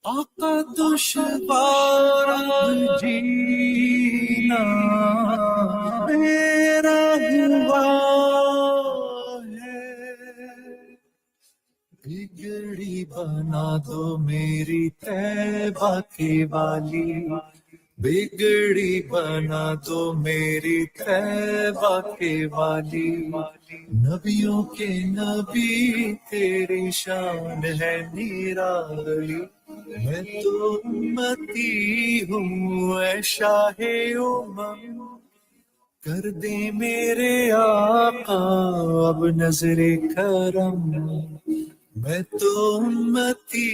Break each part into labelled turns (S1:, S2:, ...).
S1: आका दुश्वार जीना मेरा हुआ है। बिगड़ी बना दो मेरी तैबा के वाली, बिगड़ी बना दो मेरी तैबा के वाली। नबियों के नबी तेरी शान है निराली। मैं तो उम्मती हूँ ऐ शाहे उम्म, कर दे मेरे आका अब नजरे करम। मैं तो उम्मती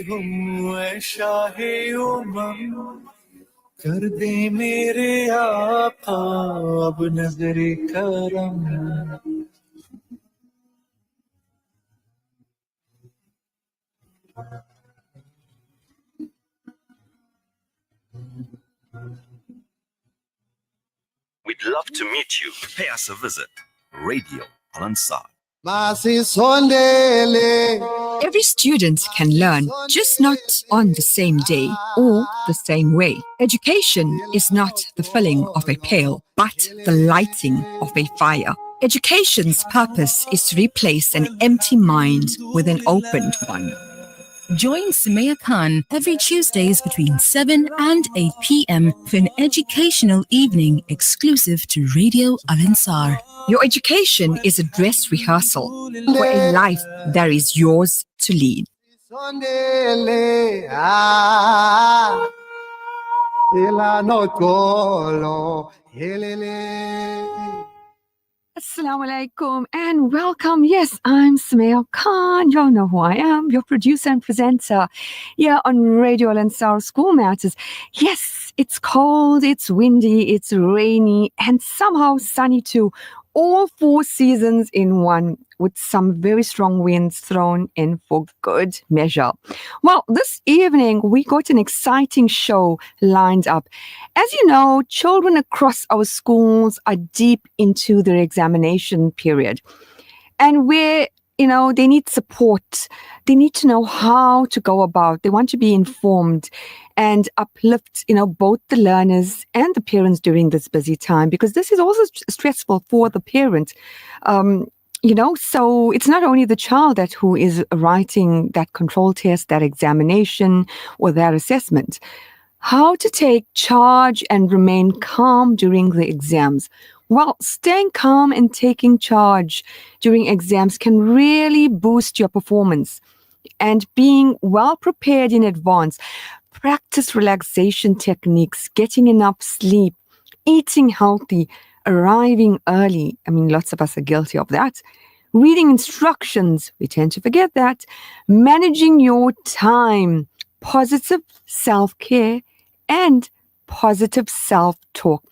S1: हूँ ऐ शाहे उम्म, कर दे मेरे आका अब नजरे करम।
S2: We'd love to meet you. Pay us a visit. Radio Al-Ansar.
S3: Every student can learn, just not on the same day or the same way. Education is not the filling of a pail, but the lighting of a fire. Education's purpose is to replace an empty mind with an opened one.
S4: Join Sumaya Khan every Tuesdays between 7 and 8 p.m. for an educational evening exclusive to Radio Al-Ansar.
S3: Your education is a dress rehearsal for a life that is yours to lead. Assalamu alaikum and welcome. Yes, I'm Sumaya Khan. You all know who I am, your producer and presenter here on Radio Al-Ansar School Matters. Yes, it's cold, it's windy, it's rainy, and somehow sunny too. All 4 seasons in one, with some very strong winds thrown in for good measure. Well, this evening we got an exciting show lined up. As you know, children across our schools are deep into their examination period. And where, they need support. They need to know how to go about. They want to be informed and uplift, both the learners and the parents during this busy time, because this is also stressful for the parent. So it's not only the child who is writing that control test, that examination, or that assessment. How to take charge and remain calm during the exams. Well, staying calm and taking charge during exams can really boost your performance. And being well prepared in advance, practice relaxation techniques, getting enough sleep, eating healthy, arriving early. I mean, lots of us are guilty of that. Reading instructions, we tend to forget that. Managing your time, positive self-care, and positive self-talk.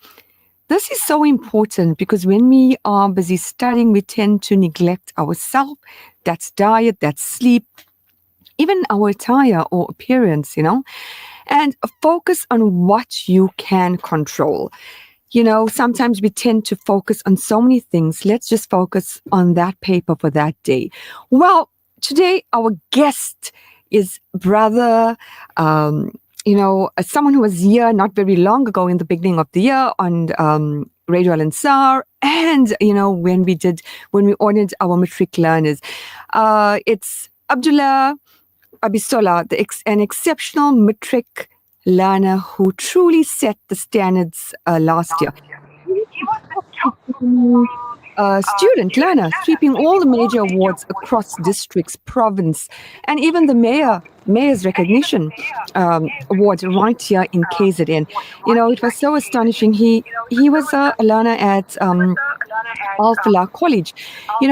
S3: This is so important because when we are busy studying, we tend to neglect ourselves. That's diet, that's sleep, even our attire or appearance, and focus on what you can control. Sometimes we tend to focus on so many things. Let's just focus on that paper for that day. Well, today our guest is brother, someone who was here not very long ago in the beginning of the year on Radio Al-Ansar, and when we honored our matric learners. It's Abdullah Abisola, an exceptional matric learner who truly set the standards last year. Student learner, sweeping all the major awards across districts, province, and even the mayor's recognition award right here in KZN. It was so astonishing. He was a learner at Al-Falah College. We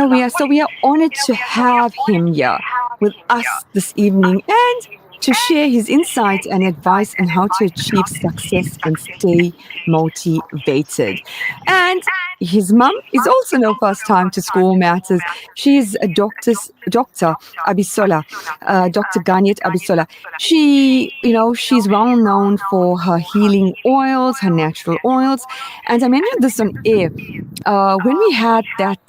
S3: are honored to have him here with us this evening and to share his insights and advice on how to achieve success and stay motivated. And his mum is also no first time to School Matters. She is a Dr. Abisola, Dr. Ganiat Abisola. She's well known for her healing oils, her natural oils. And I mentioned this on air. When we had that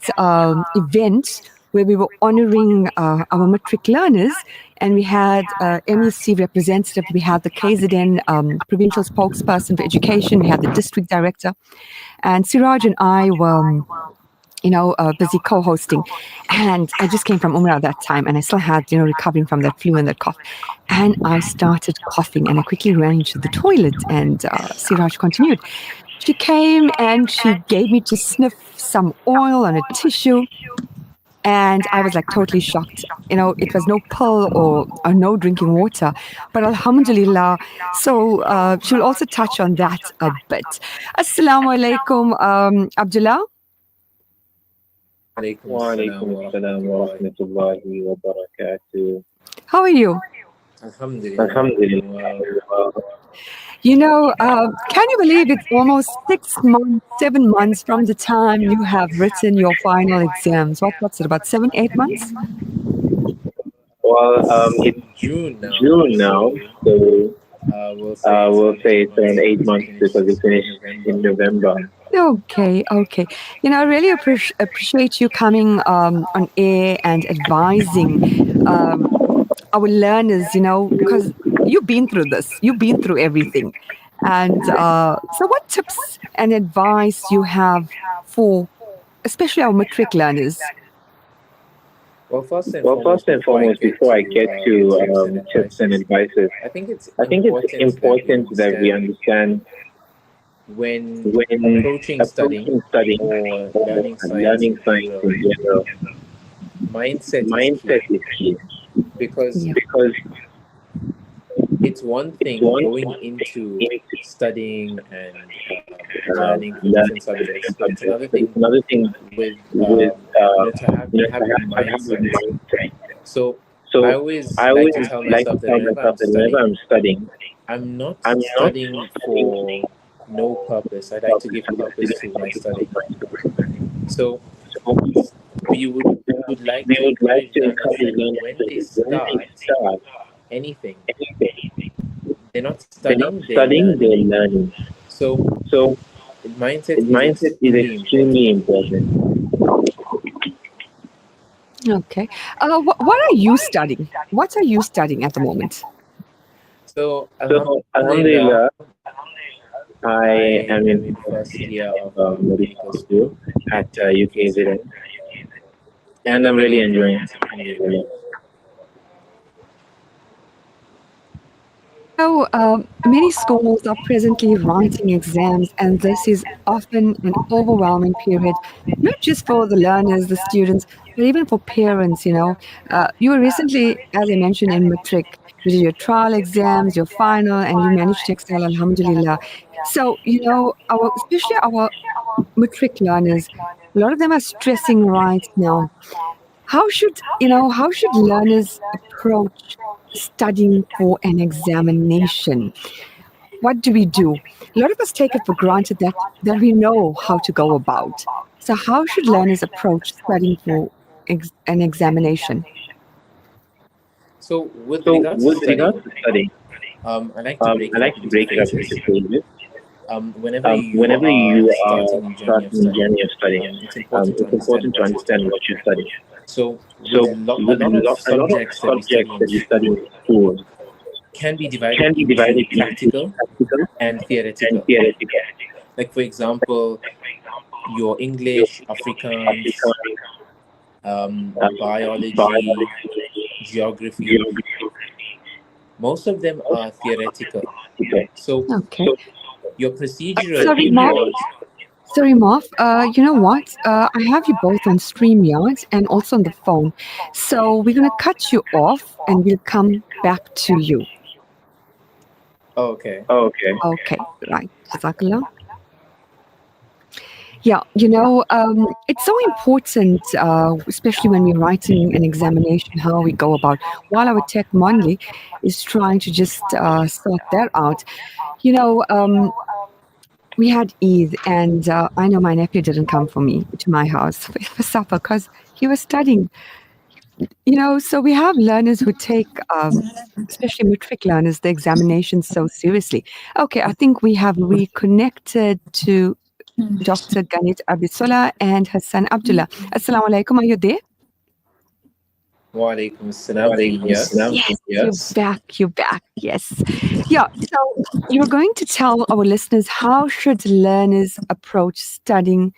S3: event where we were honoring our matric learners, and we had MEC representative, we had the KZN provincial spokesperson for education, we had the district director, and Siraj and I were busy co-hosting. And I just came from Umrah that time, and I still had, recovering from that flu and that cough. And I started coughing, and I quickly ran into the toilet, and Siraj continued. She came and she gave me to sniff some oil on a tissue. And I was like totally shocked. It was no pill or no drinking water, but alhamdulillah. So she'll also touch on that a bit. Assalamu alaikum, Abdullah.
S5: Walaikum assalam wa rahmatullahi wa barakatuh.
S3: How are you?
S5: Alhamdulillah.
S3: Can you believe it's almost 6 months, 7 months from the time you have written your final exams? What's it, about 7, 8 months?
S5: Well, it's June now, so we'll say it's around 8 months because we finished in November.
S3: Okay. I really appreciate you coming on air and advising our learners, because you've been through this. You've been through everything. And so what tips and advice you have for especially our matric learners?
S5: Well, first and foremost, before I get to tips and advices, I think it's important that we understand when approaching studying or learning science in general, mindset is key. Because it's one thing going into studying and learning different subjects, but it's another thing with to have a mindset. So I always like to tell myself that whenever I'm studying, I'm not studying for no purpose. I like to give purpose to my studying. So we would like to encourage learners that when they start anything, they're not studying, they're learning. So mindset is extremely important.
S3: Okay. What are you studying? What are you studying at the moment?
S5: So alhamdulillah, I am in first year of medical school at UKZN, and I'm really enjoying it.
S3: Many schools are presently writing exams, and this is often an overwhelming period, not just for the learners, the students, but even for parents. You were recently, as I mentioned, in matric. You did your trial exams, your final, and you managed to excel, alhamdulillah. So, especially our matric learners, a lot of them are stressing right now. How should learners approach studying for an examination? What do we do? A lot of us take it for granted that we know how to go about. So how should learners approach studying for an examination?
S5: So with regards to studying, I like to break it up into phases. Whenever you are starting the journey of studying, it's important to understand what you're studying. So a lot of subjects that you study in school can be divided into practical and theoretical. Like, for example, your English, Afrikaans, biology, geography. Most of them are theoretical. So your procedural...
S3: Sorry, Marv. You know what? I have you both on StreamYard and also on the phone. So we're going to cut you off and we'll come back to you.
S5: Okay,
S3: right. Jazakallah. Yeah, it's so important, especially when we're writing an examination, how we go about. While our tech Monday is trying to just sort that out, we had Eid, and I know my nephew didn't come to my house for supper because he was studying. So we have learners who take, especially matric learners, the examinations so seriously. Okay, I think we have reconnected to Dr. Ganit Abisola and Hassan Abdullah. Assalamu alaikum, are you there?
S5: Wa alaikum assalam, Teen, yes.
S3: Yes, you're back. Yes. Yeah. So you were going to tell our listeners how should learners approach studying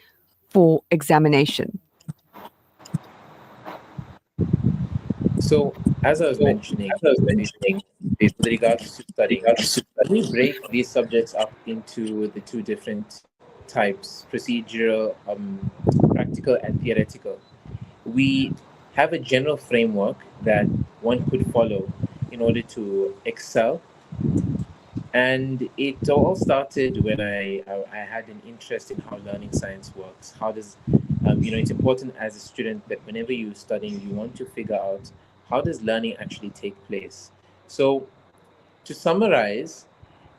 S3: for examination?
S5: So, as I was mentioning, with regards to studying, we break these subjects up into the two different types: procedural, practical, and theoretical. We have a general framework that one could follow in order to excel. And it all started when I had an interest in how learning science works. How does, it's important as a student that whenever you're studying, you want to figure out how does learning actually take place. So, to summarize,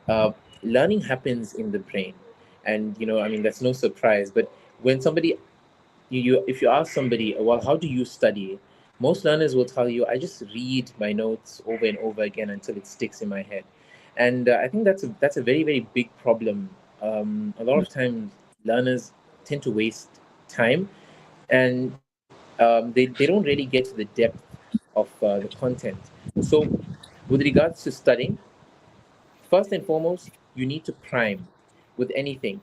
S5: uh, learning happens in the brain. And, that's no surprise. But when somebody you if you ask somebody, well, how do you study, most learners will tell you, I just read my notes over and over again until it sticks in my head. And I think that's a very, very big problem. A lot of times learners tend to waste time, and they don't really get to the depth of the content. So with regards to studying, first and foremost, you need to prime with anything.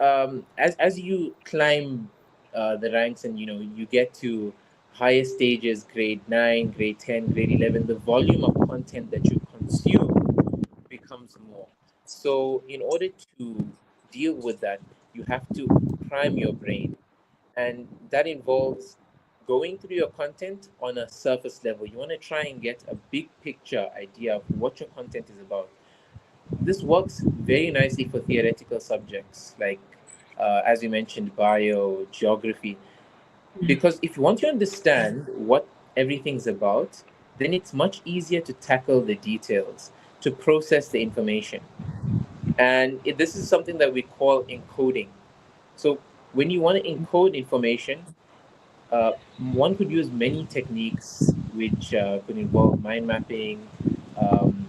S5: As you climb the ranks, and you get to higher stages, grade 9, grade 10, grade 11, the volume of content that you consume becomes more. So in order to deal with that, you have to prime your brain, and that involves going through your content on a surface level. You want to try and get a big picture idea of what your content is about. This works very nicely for theoretical subjects like, as you mentioned, bio, geography, because if you want to understand what everything's about, then it's much easier to tackle the details, to process the information. And this is something that we call encoding. So when you want to encode information, one could use many techniques, which could involve mind mapping, um,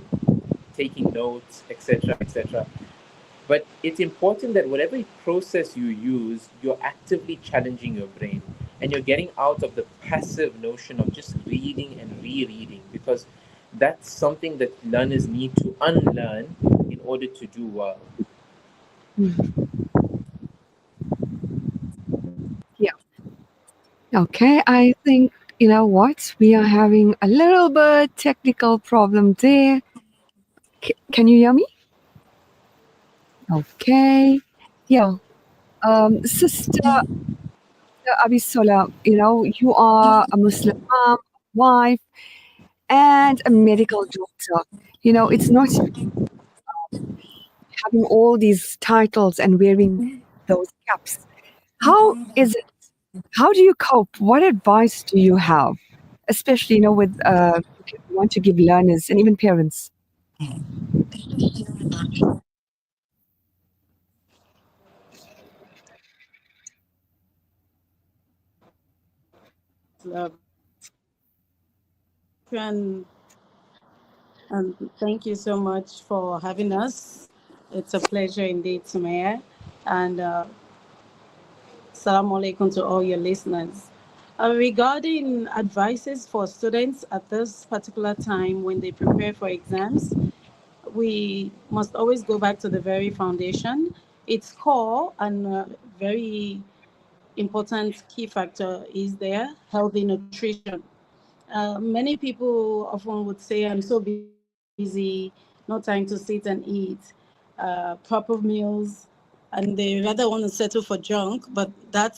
S5: taking notes, etc., etc. But it's important that whatever process you use, you're actively challenging your brain, and you're getting out of the passive notion of just reading and rereading, because that's something that learners need to unlearn in order to do well.
S3: Yeah. Okay. I think, you know what? We are having a little bit technical problem there. Can you hear me? Okay. Yeah. Sister Abisola, you are a Muslim mom, wife, and a medical doctor. It's not having all these titles and wearing those caps. How is it? How do you cope? What advice do you have, especially with if you want to give learners and even parents?
S6: And, thank you so much for having us. It's a pleasure indeed, Sumaya. And Assalamu alaikum to all your listeners. Regarding advices for students at this particular time when they prepare for exams, we must always go back to the very foundation. Its core and very important key factor is there healthy nutrition. Many people often would say, I'm so busy, no time to sit and eat proper meals, and they rather want to settle for junk, but that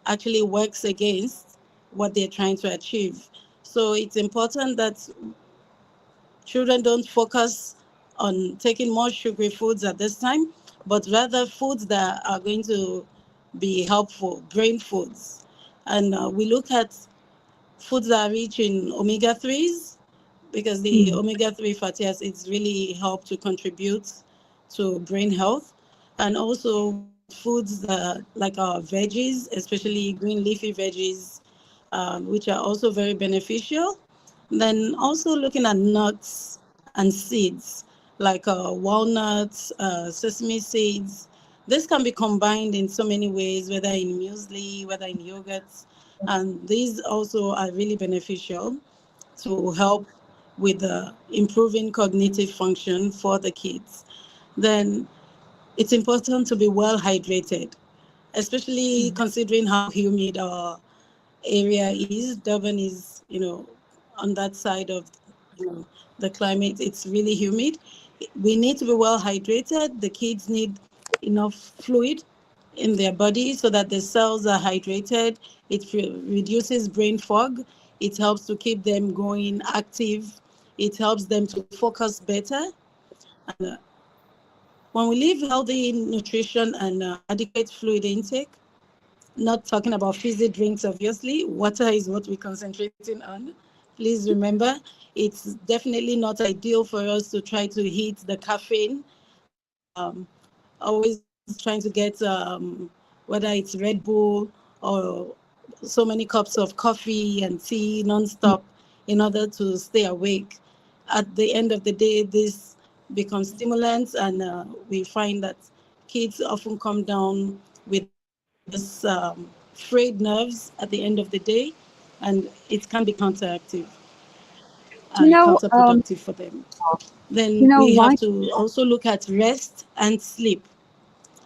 S6: actually works against what they're trying to achieve. So it's important that children don't focus on taking more sugary foods at this time, but rather foods that are going to be helpful, brain foods. And we look at foods that are rich in omega 3s because the omega 3 fatty acids really help to contribute to brain health. And also foods that, like our veggies, especially green leafy veggies, which are also very beneficial. Then also looking at nuts and seeds like walnuts, sesame seeds. This can be combined in so many ways, whether in muesli, whether in yogurts. And these also are really beneficial to help with the improving cognitive function for the kids. Then it's important to be well hydrated, especially considering how humid our area is. Durban is, on that side of, the climate. It's really humid. We need to be well hydrated. The kids need enough fluid in their body so that the cells are hydrated. It reduces brain fog. It helps to keep them going active. It helps them to focus better. And when we live healthy nutrition and adequate fluid intake, not talking about fizzy drinks, obviously. Water is what we're concentrating on. Please remember, it's definitely not ideal for us to try to hit the caffeine. Always trying to get, whether it's Red Bull or so many cups of coffee and tea nonstop in order to stay awake. At the end of the day, this becomes stimulants, and we find that kids often come down with this frayed nerves at the end of the day, and it can be counteractive
S3: You
S6: and
S3: know,
S6: counterproductive for them. Then we have
S3: right?
S6: to also look at rest and sleep.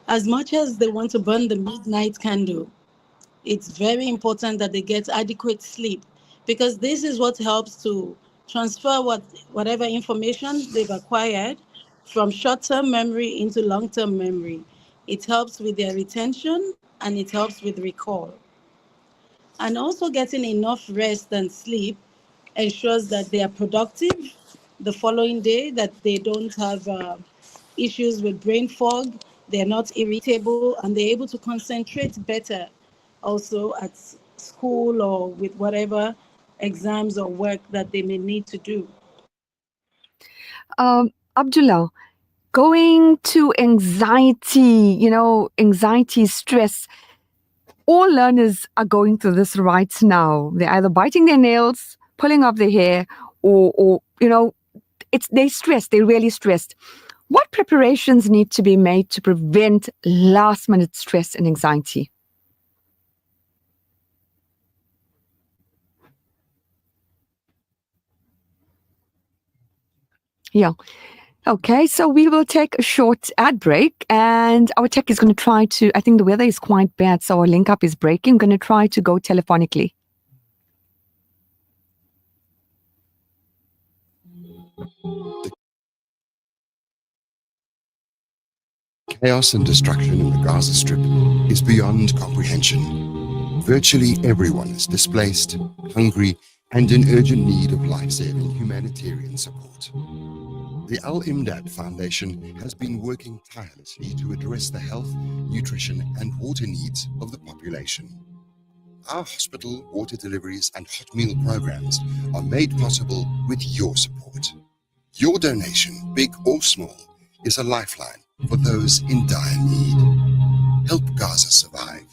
S6: As much as they want to burn the midnight candle, it's very important that they get adequate sleep, because this is what helps to transfer whatever information they've acquired from short-term memory into long-term memory. It helps with their retention and it helps with recall. And also getting enough rest and sleep ensures that they are productive the following day, that they don't have issues with brain fog, they're not irritable, and they're able to concentrate better also at school or with whatever exams or work that they may need to do.
S3: Abdullah, going to anxiety, anxiety, stress. All learners are going through this right now. They're either biting their nails, pulling off their hair, or they're stressed. They're really stressed. What preparations need to be made to prevent last-minute stress and anxiety? Yeah. Okay, so we will take a short ad break, and our tech is going to try to. I think the weather is quite bad, so our link up is breaking. Going to try to go telephonically.
S7: Chaos and destruction in the Gaza Strip is beyond comprehension. Virtually everyone is displaced, hungry, and in urgent need of life-saving humanitarian support. The Al-Imdad Foundation has been working tirelessly to address the health, nutrition, and water needs of the population. Our hospital, water deliveries, and hot meal programs are made possible with your support. Your donation, big or small, is a lifeline for those in dire need. Help Gaza survive.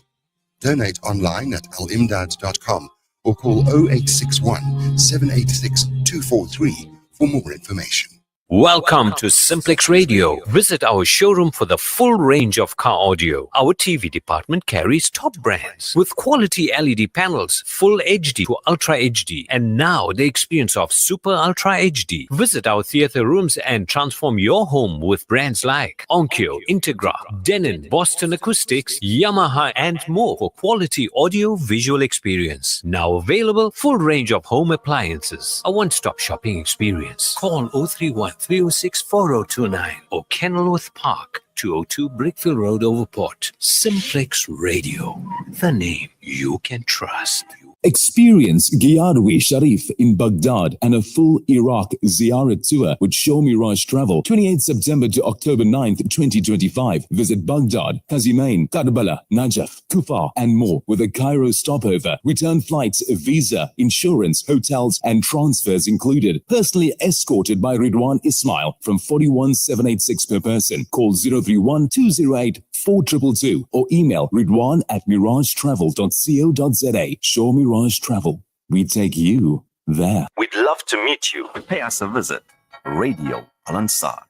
S7: Donate online at alimdad.com or call 0861 786 243 for more information.
S8: Welcome to Simplex Radio. Visit our showroom for the full range of car audio. Our TV department carries top brands with quality LED panels, full HD to Ultra HD, and now the experience of Super Ultra HD. Visit our theater rooms and transform your home with brands like Onkyo, Integra, Denon, Boston Acoustics, Yamaha, and more for quality audio visual experience. Now available, full range of home appliances. A one-stop shopping experience. Call 031 306 4029 or Kenilworth Park, 202 Brickfield Road, Overport. Simplex Radio, the name you can trust.
S9: Experience Ghiyadwi Sharif in Baghdad and a full Iraq Ziyarat tour with Show Mirage Travel, 28 September to October 9th, 2025. Visit Baghdad, Kazimain, Karbala, Najaf, Kufa, and more with a Cairo stopover. Return flights, visa, insurance, hotels, and transfers included. Personally escorted by Ridwan Ismail from 41,786 per person. Call 031 208 4222 or email ridwan@miragetravel.co.za. Show Mirage Travel. We take you there.
S2: We'd love to meet you. Pay us a visit. Radio Al Ansar.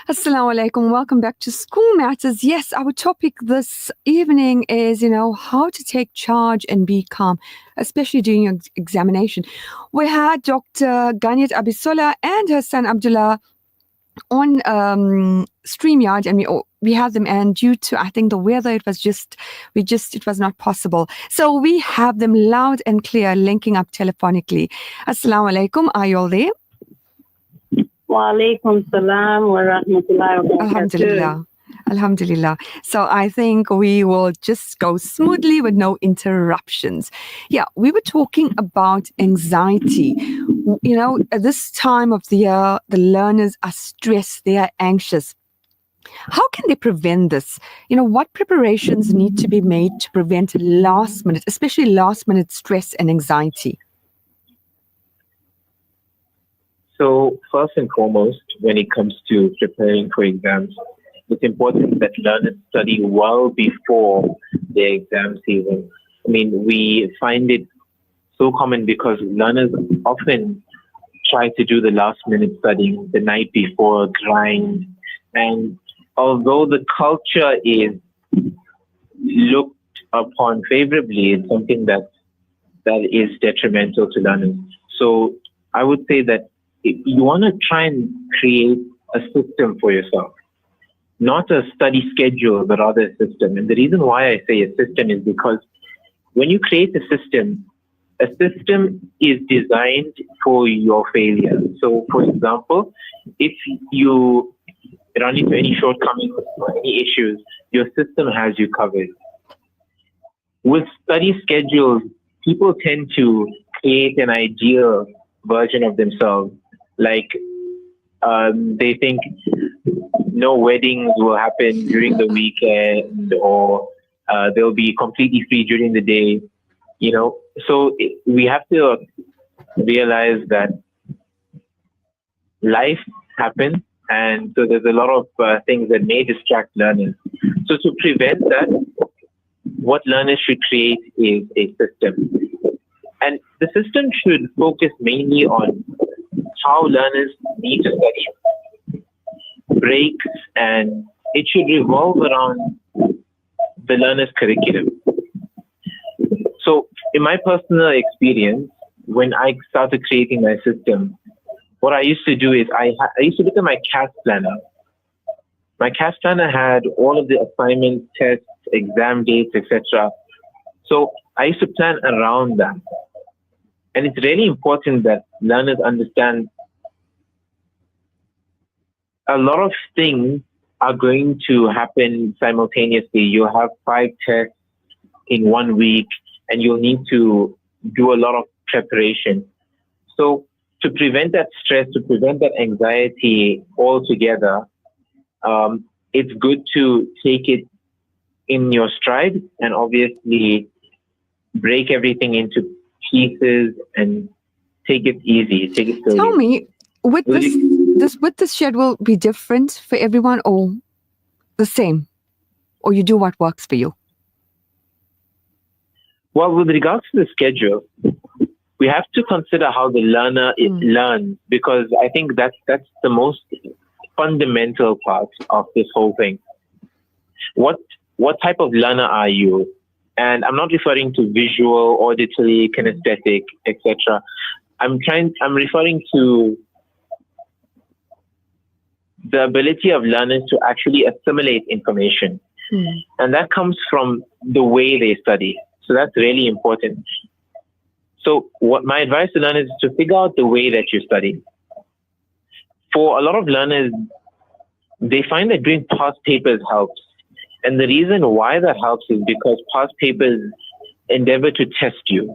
S3: Assalamu alaikum. Welcome back to School Matters. Yes, our topic this evening is, how to take charge and be calm, especially during your examination. We had Dr. Ganiat Abisola and her son Abdullah on StreamYard, and we had them, and due to, I think, the weather, it was not possible. So we have them loud and clear, linking up telephonically. Assalamu alaikum. Are you all there?
S10: Wa alaikum salam wa rahmatullahi wa barakatuh.
S3: Alhamdulillah. Alhamdulillah. So I think we will just go smoothly with no interruptions. Yeah, we were talking about anxiety. At this time of the year, the learners are stressed, they are anxious. How can they prevent this? What preparations need to be made to prevent especially last minute stress and anxiety?
S5: So first and foremost, when it comes to preparing for exams, it's important that learners study well before the exam season. I mean, we find it so common because learners often try to do the last minute studying the night before, grind. And although the culture is looked upon favorably, it's something that is detrimental to learners. So I would say that you want to try and create a system for yourself, not a study schedule, but rather a system. And the reason why I say a system is because when you create a system is designed for your failure. So, for example, if you run into any shortcomings or any issues, your system has you covered. With study schedules, people tend to create an ideal version of themselves. Like they think no weddings will happen during the weekend, or they'll be completely free during the day. So we have to realize that life happens, and so there's a lot of things that may distract learners. So to prevent that, what learners should create is a system. And the system should focus mainly on how learners need to study, breaks, and it should revolve around the learner's curriculum. So in my personal experience, when I started creating my system, what I used to do is I used to look at my CAS planner. My CAS planner had all of the assignments, tests, exam dates, etc. So I used to plan around that. And it's really important that learners understand a lot of things are going to happen simultaneously. You'll have 5 tests in 1 week, and you'll need to do a lot of preparation. So to prevent that stress, to prevent that anxiety altogether, it's good to take it in your stride and obviously break everything into pieces and take it easy, take it slowly.
S3: Tell me, would this schedule be different for everyone, or the same, or you do what works for you?
S5: Well, with regards to the schedule, we have to consider how the learner learns, because I think that's the most fundamental part of this whole thing. What type of learner are you? And I'm not referring to visual, auditory, kinesthetic, etc. I'm referring to the ability of learners to actually assimilate information. And that comes from the way they study. So that's really important. So what my advice to learners is to figure out the way that you study. For a lot of learners, they find that doing past papers helps. And the reason why that helps is because past papers endeavor to test you.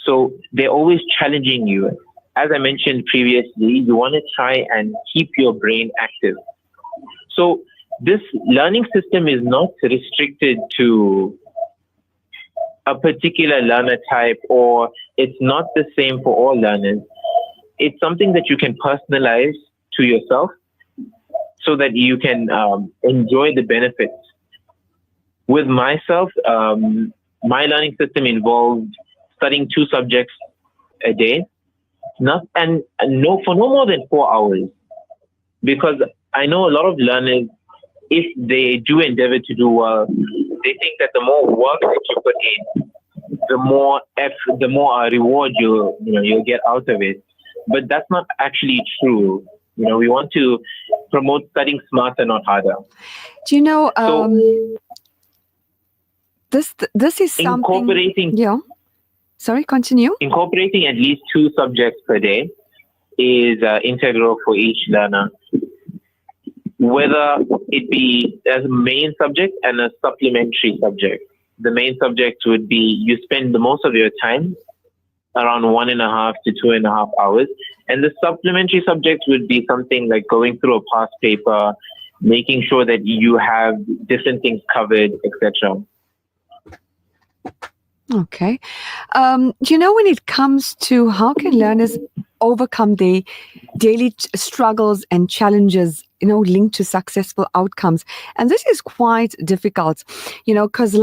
S5: So they're always challenging you. As I mentioned previously, you want to try and keep your brain active. So this learning system is not restricted to a particular learner type, or it's not the same for all learners. It's something that you can personalize to yourself so that you can enjoy the benefits. With myself, my learning system involved studying 2 subjects a day, for no more than 4 hours, because
S11: I know a lot of learners, if they do endeavor to do well, they think that the more work that you put in, the more reward you'll get out of it. But that's not actually true. We want to promote studying smarter, not harder.
S3: Do you know, this is something...
S11: Incorporating...
S3: Yeah. Sorry, continue.
S11: Incorporating at least 2 subjects per day is integral for each learner. Whether it be as a main subject and a supplementary subject. The main subject would be you spend the most of your time, around 1.5 to 2.5 hours. And the supplementary subject would be something like going through a past paper, making sure that you have different things covered, etc.
S3: Okay. When it comes to how can learners overcome the daily struggles and challenges, linked to successful outcomes, and this is quite difficult, because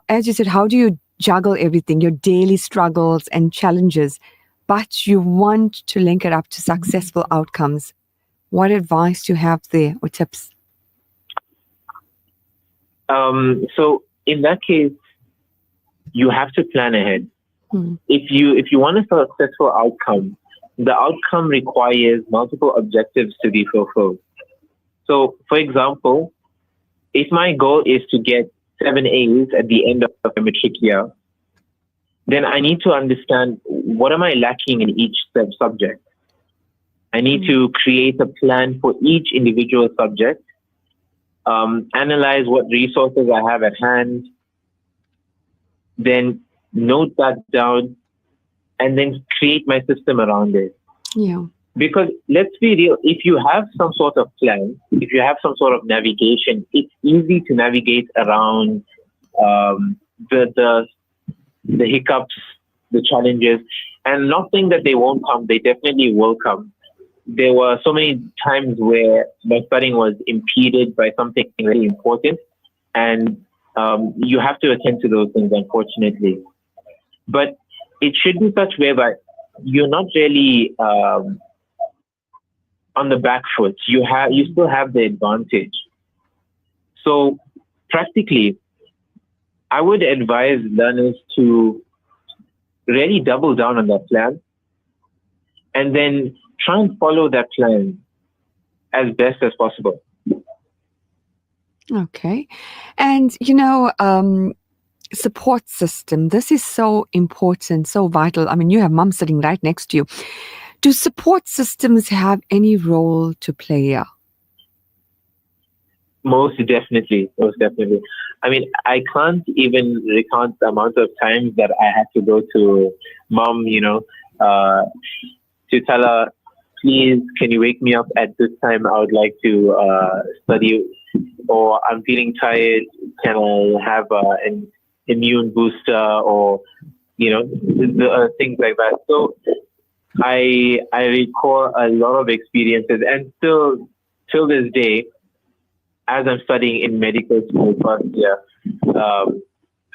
S3: as you said, how do you juggle everything, your daily struggles and challenges, but you want to link it up to successful outcomes? What advice do you have there, or tips?
S11: So in that case, you have to plan ahead. If you want a successful outcome, the outcome requires multiple objectives to be fulfilled. So, for example, if my goal is to get 7 A's at the end of a matric year, then I need to understand what am I lacking in each subject. I need to create a plan for each individual subject, analyze what resources I have at hand, then note that down, and then create my system around it.
S3: Yeah.
S11: Because let's be real, if you have some sort of plan, if you have some sort of navigation, it's easy to navigate around the hiccups, the challenges, and not saying that they won't come, they definitely will come. There were so many times where my studying was impeded by something really important, and you have to attend to those things, unfortunately. But it should be such whereby you're not really on the back foot. You still have the advantage. So practically, I would advise learners to really double down on that plan and then try and follow that plan as best as possible.
S3: Okay. And, support system. This is so important, so vital. I mean, you have mom sitting right next to you. Do support systems have any role to play here?
S11: Most definitely. I mean, I can't even recount the amount of times that I had to go to mom, to tell her, please, can you wake me up at this time? I would like to study, or I'm feeling tired. Can I have an immune booster, or things like that. So I recall a lot of experiences, and still till this day, as I'm studying in medical school first year,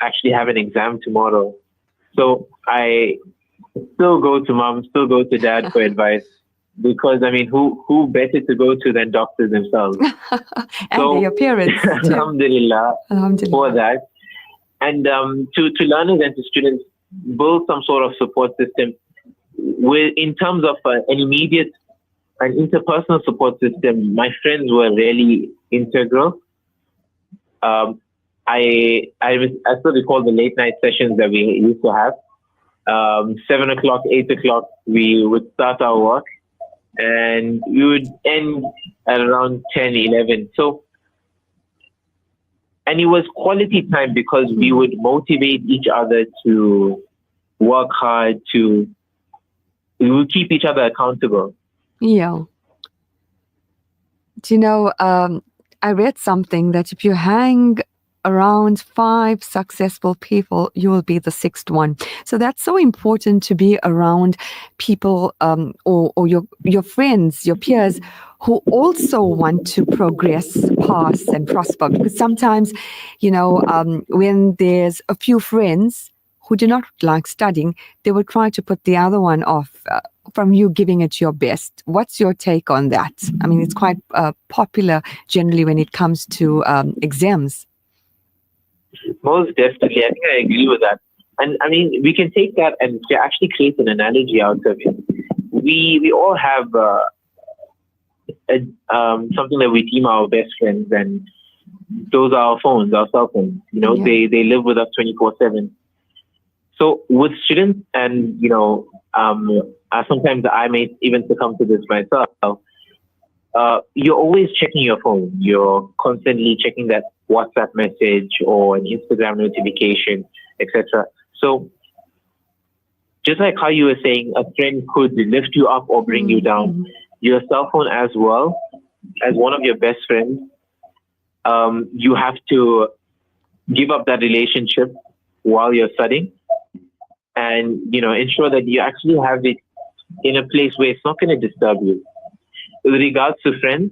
S11: actually have an exam tomorrow. So I still go to mom, still go to dad for advice, because I mean, who better to go to than doctors themselves?
S3: And your parents.
S11: Alhamdulillah for that. And to learners and to students, build some sort of support system in terms of an immediate and interpersonal support system. My friends were really integral. I still recall the late night sessions that we used to have. 7 o'clock, 8 o'clock, we would start our work, and we would end at around 10, 11. And it was quality time because we would motivate each other to work hard, we would keep each other accountable.
S3: Yeah. Do I read something that if you hang around 5 successful people, you will be the 6th one. So that's so important, to be around people or your friends, your peers, who also want to progress, pass, and prosper. Because sometimes, when there's a few friends who do not like studying, they will try to put the other one off. from you giving it your best. What's your take on that? I mean, it's quite popular generally when it comes to exams.
S11: Most definitely. I think I agree with that. And I mean, we can take that and actually create an analogy out of it. We all have something that we deem our best friends, and those are our phones, our cell phones. You know,
S3: Yeah.
S11: they live with us 24/7. So with students, and sometimes I may even succumb to this myself. You're always checking your phone. You're constantly checking that WhatsApp message or an Instagram notification, etc. So just like how you were saying, a friend could lift you up or bring you down, your cell phone as well, as one of your best friends, you have to give up that relationship while you're studying, and ensure that you actually have it in a place where it's not going to disturb you. With regards to friends,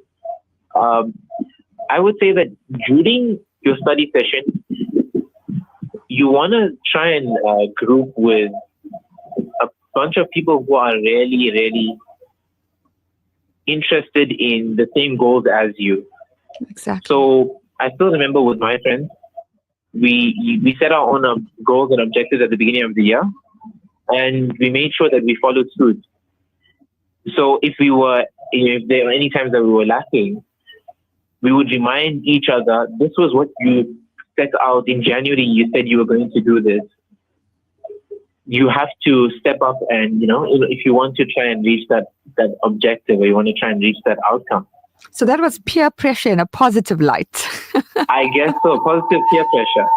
S11: I would say that during your study session, you want to try and group with a bunch of people who are really, really interested in the same goals as you.
S3: Exactly.
S11: So I still remember with my friends, we set our own goals and objectives at the beginning of the year, and we made sure that we followed suit. So if there were any times that we were lacking, we would remind each other, this was what you set out in January. You said you were going to do this. You have to step up, and if you want to try and reach that objective, or you want to try and reach that outcome.
S3: So that was peer pressure in a positive light.
S11: I guess so. Positive peer pressure.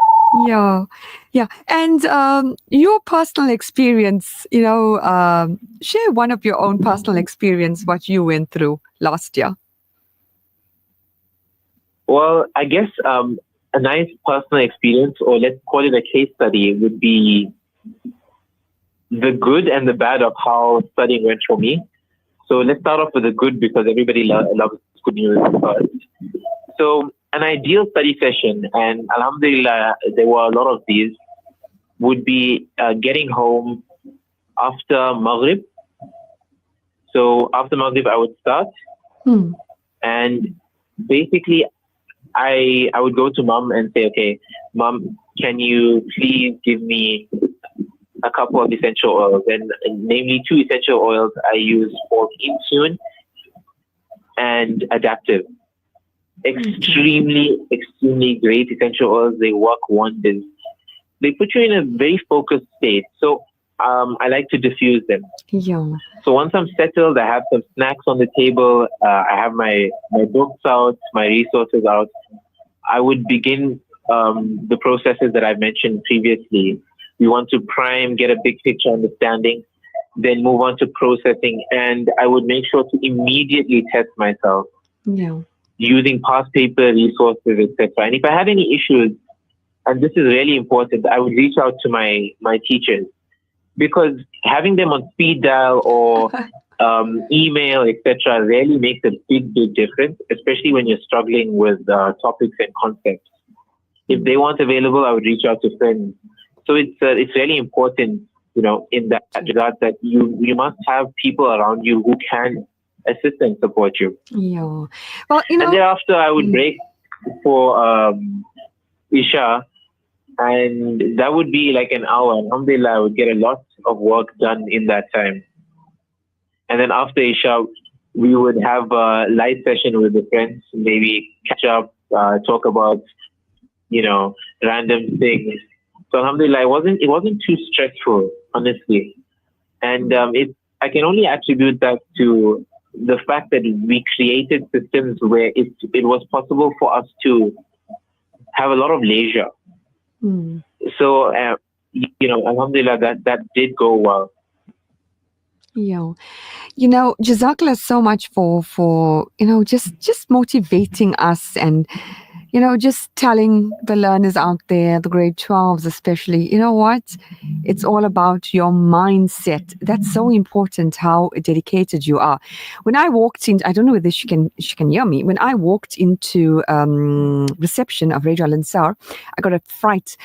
S3: Yeah. And your personal experience, share one of your own personal experience, what you went through last year.
S11: Well, I guess a nice personal experience, or let's call it a case study, would be the good and the bad of how studying went for me. So let's start off with the good, because everybody loves good news first. So an ideal study session, and alhamdulillah, there were a lot of these, would be getting home after Maghrib. So after Maghrib, I would start. And basically, I would go to mom and say, okay, mom, can you please give me a couple of essential oils, and namely 2 essential oils I use for Intune and Adaptive. Extremely great essential oils. They work wonders. They put you in a very focused state. So I like to diffuse them.
S3: Yeah.
S11: So once I'm settled, I have some snacks on the table. I have my books out, my resources out. I would begin the processes that I've mentioned previously. We want to prime, get a big picture understanding, then move on to processing. And I would make sure to immediately test myself.
S3: Yeah.
S11: Using past paper resources, etc. And if I had any issues, and this is really important, I would reach out to my teachers, because having them on speed dial or email, etc., really makes a big difference, especially when you're struggling with topics and concepts. If they weren't available, I would reach out to friends. So it's really important, in that regard, that you must have people around you who can assist and support you.
S3: Yeah. Well,
S11: and thereafter, I would break for Isha, and that would be like an hour. Alhamdulillah, I would get a lot of work done in that time. And then after Isha, we would have a light session with the friends, maybe catch up, talk about, random things. So alhamdulillah, it wasn't too stressful, honestly. And I can only attribute that to the fact that we created systems where it was possible for us to have a lot of leisure. So, alhamdulillah, that did go well.
S3: Yeah. Jazakallah so much for just motivating us, and just telling the learners out there, the grade 12s especially, what? It's all about your mindset. That's so important, how dedicated you are. When I walked in, I don't know whether she can hear me. When I walked into reception of Radio Al Ansar, I got a fright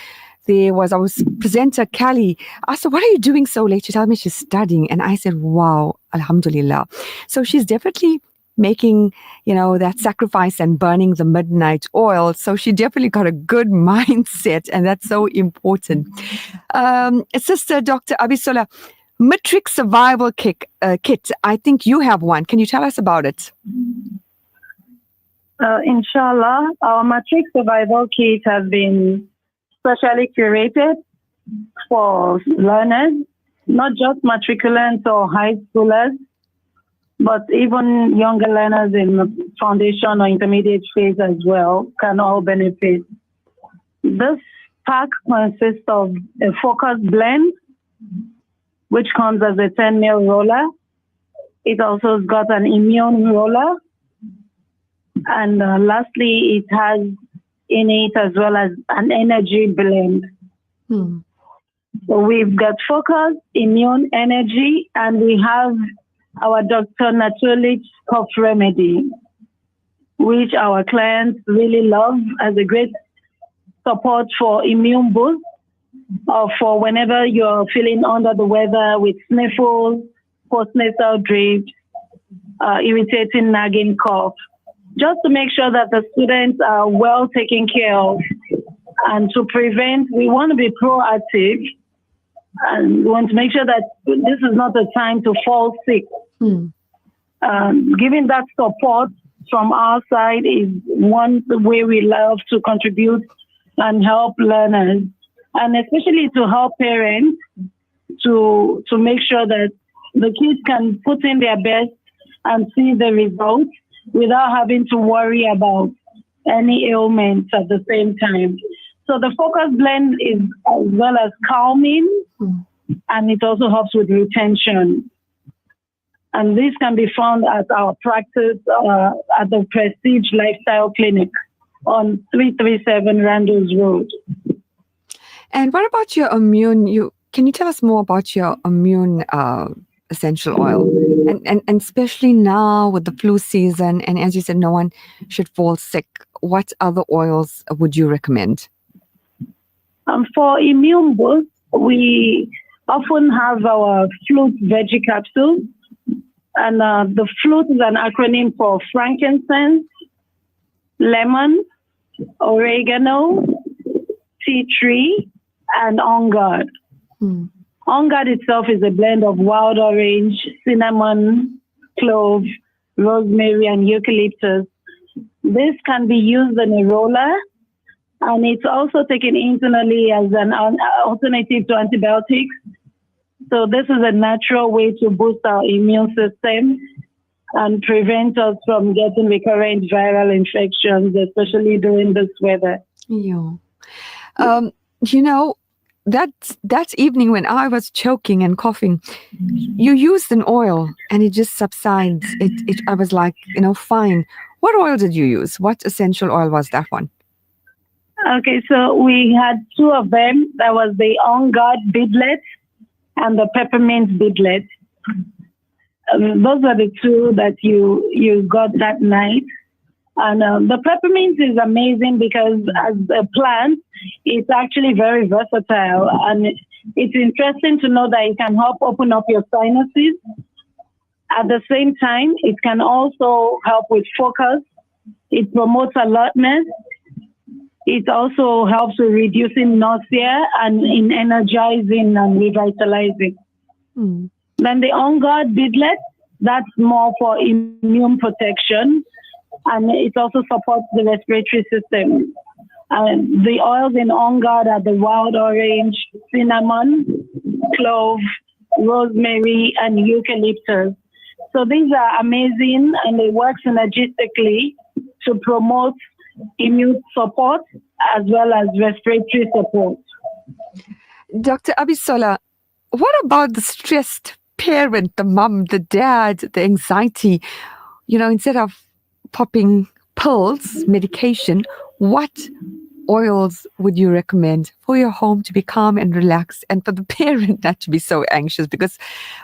S3: there was our presenter, Callie. I said, what are you doing so late? She told me she's studying. And I said, wow, alhamdulillah. So she's definitely making, that sacrifice and burning the midnight oil. So she definitely got a good mindset, and that's so important. Sister Dr. Abisola, Matrix Survival Kit. I think you have one. Can you tell us about it?
S10: Inshallah, our Matrix Survival Kit has been specially curated for learners, not just matriculants or high schoolers, but even younger learners in foundation or intermediate phase as well can all benefit. This pack consists of a focus blend, which comes as a 10 ml roller. It also has got an immune roller. And lastly, it has in it as well as an energy blend. So we've got focus, immune, energy, and we have our Dr. Naturlich cough remedy, which our clients really love as a great support for immune boost or for whenever you're feeling under the weather with sniffles, postnasal drips, irritating nagging cough, just to make sure that the students are well taken care of. And to prevent, we want to be proactive, and we want to make sure that this is not a time to fall sick. Giving that support from our side is one way we love to contribute and help learners, and especially to help parents to make sure that the kids can put in their best and see the results without having to worry about any ailments at the same time. So the focus blend is as well as calming, and it also helps with retention. And this can be found at our practice at the Prestige Lifestyle Clinic on 337 Randalls Road.
S3: And what about your immune? Can you tell us more about your immune essential oil? And especially now with the flu season, and as you said, no one should fall sick. What other oils would you recommend?
S10: For immune boost, we often have our flute veggie capsule. And the flute is an acronym for frankincense, lemon, oregano, tea tree, and on guard. On guard itself is a blend of wild orange, cinnamon, clove, rosemary, and eucalyptus. This can be used in a roller, and it's also taken internally as an alternative to antibiotics. So this is a natural way to boost our immune system and prevent us from getting recurrent viral infections, especially during this weather.
S3: Yeah. That evening when I was choking and coughing, you used an oil and it just subsides. I was like, fine. What oil did you use? What essential oil was that one?
S10: Okay, so we had two of them. That was the On Guard beadlet and the peppermint beadlet. Those are the two that you got that night. And the peppermint is amazing because as a plant, it's actually very versatile. And it's interesting to know that it can help open up your sinuses. At the same time, it can also help with focus. It promotes alertness. It also helps with reducing nausea and in energizing and revitalizing. Then the On Guard beadlet, that's more for immune protection, and it also supports the respiratory system. The oils in On Guard are the wild orange, cinnamon, clove, rosemary, and eucalyptus. So these are amazing, and they work synergistically to promote immune support as well as respiratory support.
S3: Dr. Abisola, what about the stressed parent, the mom, the dad, the anxiety? Instead of popping pills, medication, what oils would you recommend for your home to be calm and relaxed, and for the parent not to be so anxious? Because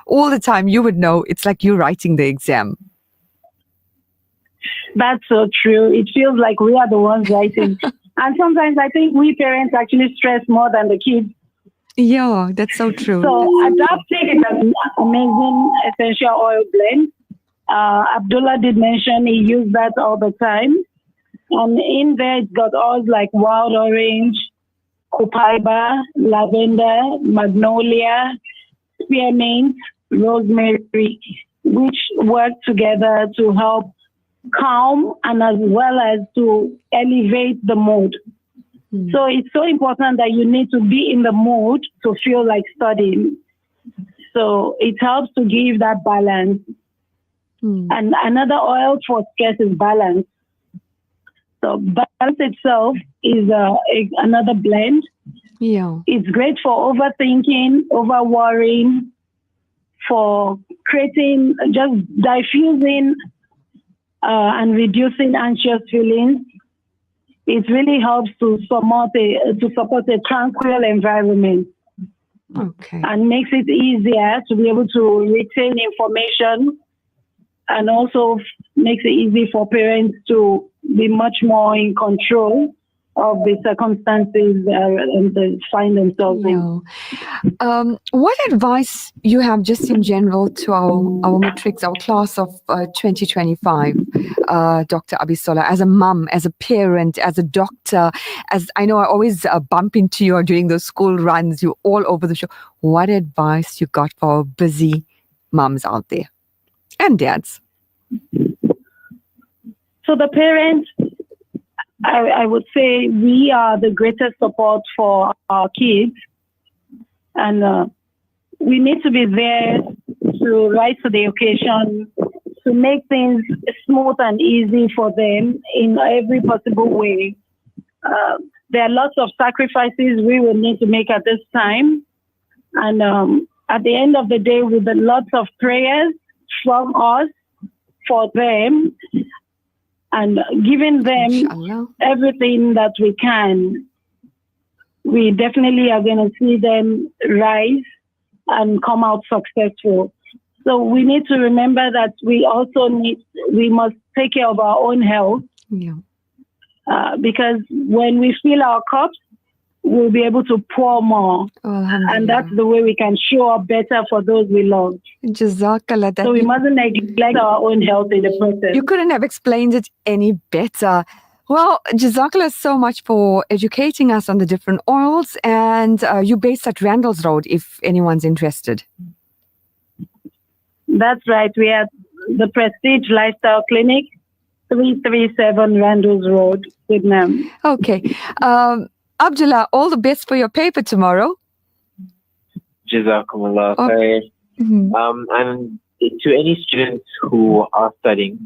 S3: all the time you would know it's like you're writing the exam.
S10: That's so true. It feels like we are the ones writing. And sometimes I think we parents actually stress more than the kids.
S3: Yeah, that's so true.
S10: So adapting is an amazing essential oil blend. Abdullah did mention he used that all the time. And in there, it's got oils like wild orange, copaiba, lavender, magnolia, spearmint, rosemary, which work together to help calm and as well as to elevate the mood. So it's so important that you need to be in the mood to feel like studying. So it helps to give that balance. And another oil for stress is balance. So balance itself is another blend.
S3: Yeah.
S10: It's great for overthinking, over worrying, for creating, just diffusing and reducing anxious feelings. It really helps to support a tranquil environment.
S3: Okay.
S10: And makes it easier to be able to retain information, and also makes it easy for parents to be much more in control of the circumstances and they find themselves in.
S3: What advice you have just in general to our matrix, our class of 2025, Dr. Abisola, as a mum, as a parent, as a doctor, as I know I always bump into you during those school runs, you're all over the show. What advice you got for our busy mums out there and dads?
S10: So the parents, I would say we are the greatest support for our kids, and we need to be there to rise to the occasion, to make things smooth and easy for them in every possible way. There are lots of sacrifices we will need to make at this time, and at the end of the day, with the lots of prayers from us for them, and giving them everything that we can, we definitely are going to see them rise and come out successful. So we need to remember that we must take care of our own health.
S3: Yeah.
S10: Because when we fill our cups, we'll be able to pour more. And that's the way we can show up better for those we love.
S3: Jazakallah.
S10: So we mustn't neglect our own health in the process.
S3: You couldn't have explained it any better. Well, Jazakallah so much for educating us on the different oils, and you're based at Randall's Road if anyone's interested.
S10: That's right. We are the Prestige Lifestyle Clinic, 337 Randall's Road, Vietnam.
S3: Okay. Abdullah, all the best for your paper tomorrow.
S11: Jazakumullah khair. And to any students who are studying,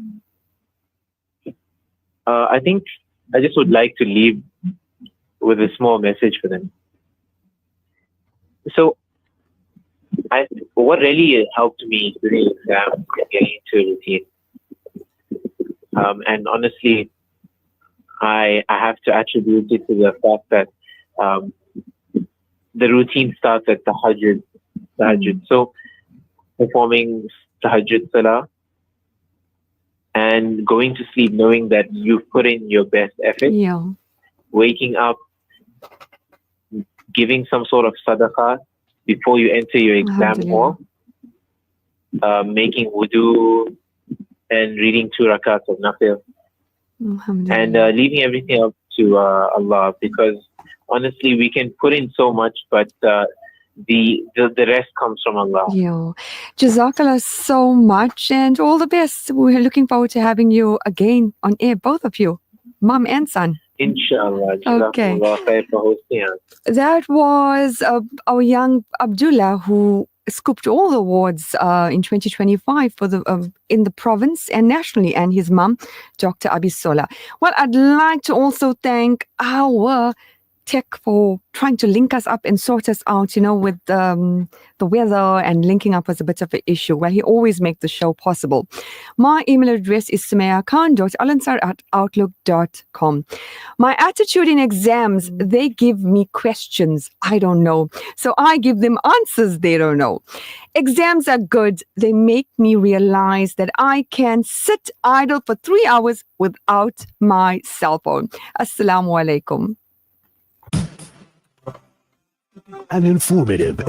S11: I think I just would like to leave with a small message for them. So, what really helped me during the exam getting into a routine, and honestly, I have to attribute it to the fact that the routine starts at tahajjud. So, performing tahajjud salah and going to sleep knowing that you've put in your best effort.
S3: Yeah.
S11: Waking up, giving some sort of sadaqah before you enter your exam hall, making wudu and reading 2 rakats of nafil, and leaving everything up to Allah, because honestly we can put in so much, but the rest comes from Allah.
S3: Yeah. Jazakallah so much, and all the best. We're looking forward to having you again on air, both of you, mum and son.
S11: Inshallah.
S3: Okay.
S11: Jazakumullah khair for hosting us.
S3: That was our young Abdullah, who scooped all the awards in 2025 for the in the province and nationally, and his mum, Dr. Abisola. Well, I'd like to also thank our Tech for trying to link us up and sort us out, with the weather, and linking up was a bit of an issue. Well, he always makes the show possible. My email address is sumayakhan.alansar@outlook.com. My attitude in exams, they give me questions I don't know. So I give them answers they don't know. Exams are good. They make me realize that I can sit idle for 3 hours without my cell phone. Assalamu alaikum.
S12: An informative